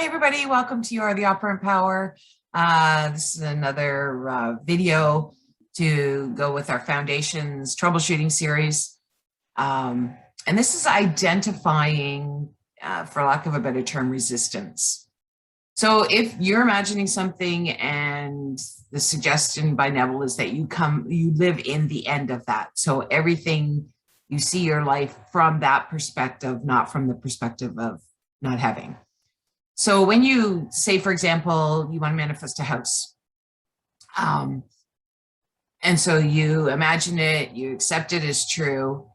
Hey everybody, welcome to You Are the Operant Power. This is another video to go with our Foundations troubleshooting series. And this is identifying, for lack of a better term, resistance. So if you're imagining something and the suggestion by Neville is that you live in the end of that. So everything, you see your life from that perspective, not from the perspective of not having. So when you say, for example, you want to manifest a house, and so you imagine it, you accept it as true,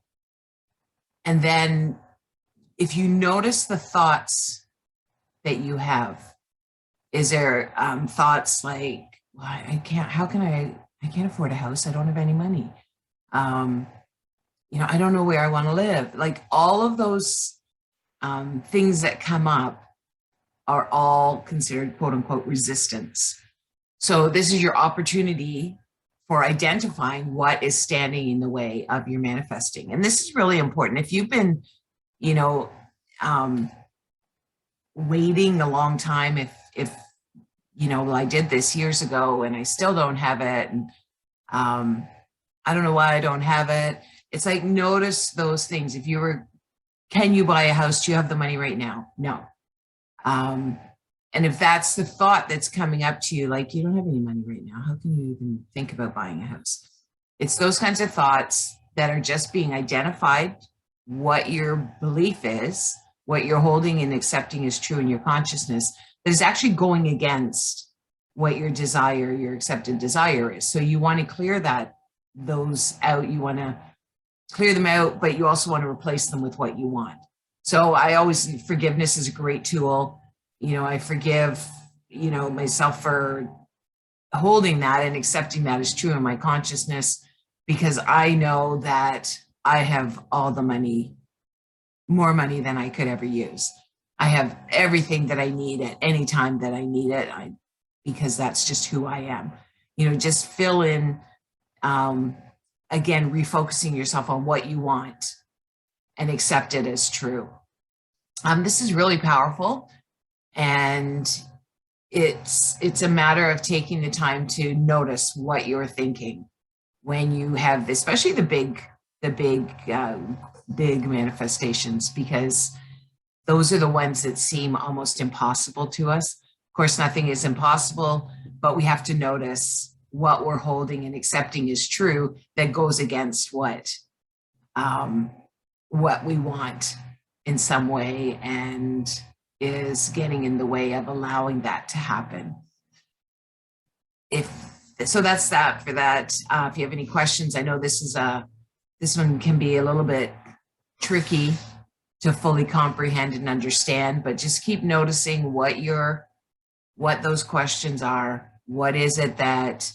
and then if you notice the thoughts that you have, is there thoughts like, well, I can't afford a house, I don't have any money. I don't know where I want to live. Like all of those things that come up are all considered quote unquote resistance. So this is your opportunity for identifying what is standing in the way of your manifesting. And this is really important. If you've been, waiting a long time, if I did this years ago and I still don't have it, and I don't know why I don't have it. It's like, notice those things. If you were, can you buy a house? Do you have the money right now? No. And if that's the thought that's coming up to you, like you don't have any money right now, how can you even think about buying a house? It's those kinds of thoughts that are just being identified, what your belief is, what you're holding and accepting as true in your consciousness, that is actually going against what your desire, your accepted desire is. So you want to clear those out. You want to clear them out, but you also want to replace them with what you want. So forgiveness is a great tool. I forgive, myself for holding that and accepting that as true in my consciousness, because I know that I have all the money, more money than I could ever use. I have everything that I need at any time that I need it, because that's just who I am. Just fill in, again, refocusing yourself on what you want and accept it as true. This is really powerful, and it's a matter of taking the time to notice what you're thinking when you have, especially the big manifestations, because those are the ones that seem almost impossible to us. Of course, nothing is impossible, but we have to notice what we're holding and accepting is true that goes against what we want in some way, and is getting in the way of allowing that to happen. So that's that for that. If you have any questions, I know this one can be a little bit tricky to fully comprehend and understand, but just keep noticing what those questions are. What is it that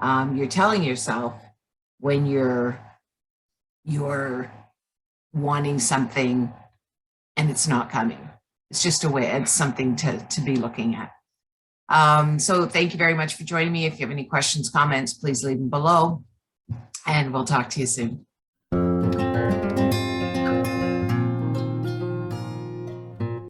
you're telling yourself when you're wanting something and it's not coming? It's just it's something to be looking at. So thank you very much for joining me. If you have any questions, comments, please leave them below, and we'll talk to you soon.